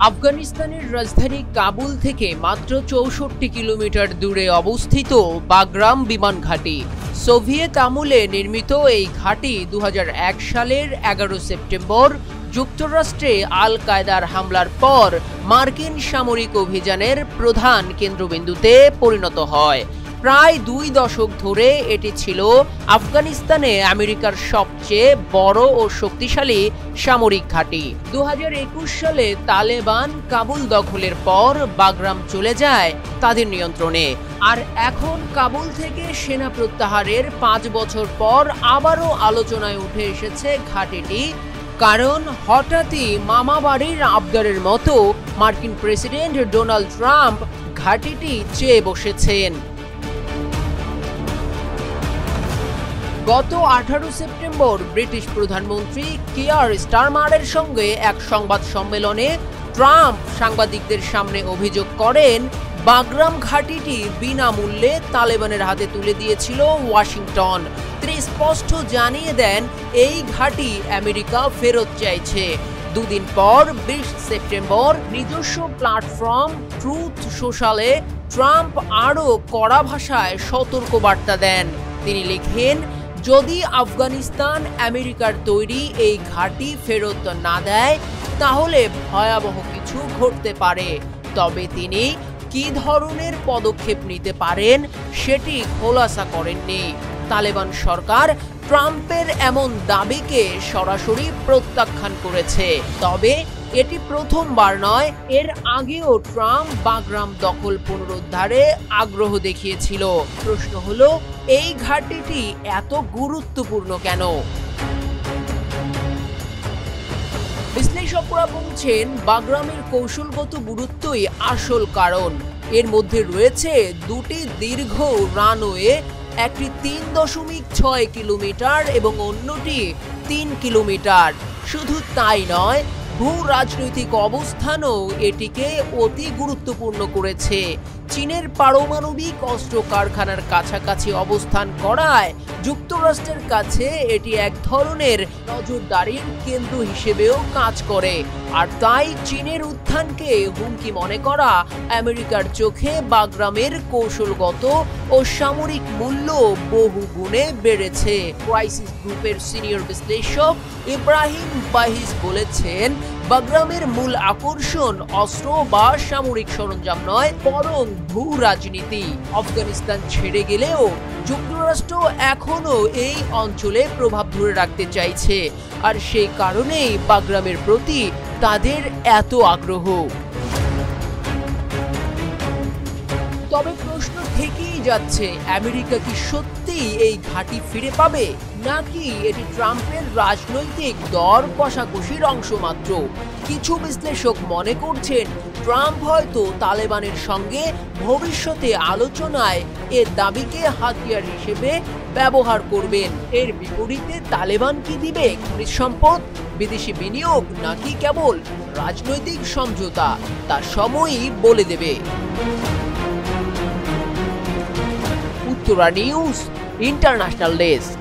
আফগানিস্তানের রাজধানী কাবুল থেকে মাত্র ৬৪ কিলোমিটার দূরে অবস্থিত বাগরাম বিমান ঘাঁটি। সোভিয়েত আমলে নির্মিত এই ঘাঁটি ২০০১ সালের ১১ সেপ্টেম্বর যুক্তরাষ্ট্রে আল কায়দার হামলার পর মার্কিন সামরিক অভিযানের প্রধান কেন্দ্রবিন্দুতে পরিণত হয়। প্রায় ২ দশক ধরে এটি ছিল আফগানিস্তানে আমেরিকার সবচেয়ে বড় ও শক্তিশালী সামরিক ঘাঁটি। ২০২১ সালে তালেবান কাবুল দখলের পর বাগরাম চলে যায় তাদের নিয়ন্ত্রণে। আর এখন কাবুল থেকে সেনা প্রত্যাহারের ৫ বছর পর আবারও আলোচনায় উঠে এসেছে ঘাঁটিটি। কারণ হঠাৎই মামাবাড়ির আবদারের মতো মার্কিন প্রেসিডেন্ট ডোনাল্ড ট্রাম্প ঘাঁটিটি চেয়ে বসেছেন। গত ১৮ সেপ্টেম্বর ব্রিটিশ প্রধানমন্ত্রী কিয়ার স্টারমারের সঙ্গে এক সংবাদ সম্মেলনে ট্রাম্প সাংবাদিকদের সামনে অভিযোগ করেন, বাগরাম ঘাঁটিটি বিনামূল্যে তালেবানের হাতে তুলে দিয়েছিল ওয়াশিংটন। তিনি স্পষ্ট জানিয়ে দেন এই ঘাঁটি আমেরিকা ফেরত চাইছে। দুদিন পর ২০ সেপ্টেম্বর নিজস্ব প্ল্যাটফর্ম ট্রুথ সোশ্যালে ট্রাম্প আরও কড়া ভাষায় সতর্কবার্তা দেন। তিনি লিখেন, যদি আফগানিস্তান আমেরিকার তৈরি এই ঘাঁটি ফেরত না দেয় তাহলে ভয়াবহ কিছু ঘটতে পারে। তবে তিনি কী ধরনের পদক্ষেপ নিতে পারেন সেটি খোলাসা করেননি। তালেবান সরকার ট্রাম্পের এমন দাবিকে সরাসরি প্রত্যাখ্যান করেছে। তবে এটি প্রথমবার নয়, এর আগেও ট্রাম্প বাগরাম দখল পুনরুদ্ধারে আগ্রহ দেখিয়েছিল। প্রশ্ন হলো, এই ঘাঁটিটি এত গুরুত্বপূর্ণ কেন? বিশ্লেষকরা বলছেন, বাগরামের কৌশলগত গুরুত্বই আসল কারণ। এর মধ্যে রয়েছে দুটি দীর্ঘ রানওয়ে, একটি ৩.৬ কিলোমিটার এবং অন্যটি ৩ কিলোমিটার। শুধু তাই নয়, ভূ রাজনৈতিক অবস্থানও এটিকে অতি গুরুত্বপূর্ণ করেছে। চীনের পারমাণবিক অস্ত্র কারখানার কাছাকাছি অবস্থান করায় যুক্তরাষ্ট্রের কাছে এটি এক ধরনের নজরদারির কেন্দ্র হিসেবেও কাজ করে। আর তাই চীনের উত্থানকে হুমকি মনে করা আমেরিকার চোখে বাগরামের কৌশলগত ও সামরিক মূল্য বহু গুণে বেড়েছে। ক্রাইসিস গ্রুপের সিনিয়র বিশ্লেষক ইব্রাহিম বাহিস বলেছেন, বাগরামের মূল আকর্ষণ অস্ত্র বা সামরিক সরঞ্জাম নয়, বরং ভূ রাজনীতি। আফগানিস্তান ছেড়ে গেলেও যুক্তরাষ্ট্র এখনো এই অঞ্চলে প্রভাব ধরে রাখতে চাইছে, আর সেই কারণেই বাগরামের প্রতি তাদের এত আগ্রহ। তবে প্রশ্ন থেকেই যাচ্ছে, আমেরিকা কি সত্যিই এই ঘাঁটি ফিরে পাবে, নাকি এটি ট্রাম্পের রাজনৈতিক দর কষাকষির অংশ মাত্র? কিছু বিশ্লেষক মনে করছেন, ট্রাম্প হয়তো তালেবানের সঙ্গে ভবিষ্যতে আলোচনায় এর দাবিকে হাতিয়ার হিসেবে ব্যবহার করবেন। এর বিপরীতে তালেবান কি দিবে? খনিজ সম্পদ, বিদেশি বিনিয়োগ, নাকি কেবল রাজনৈতিক সমঝোতা? তা সময়ই বলে দেবে। Uttara news international desk.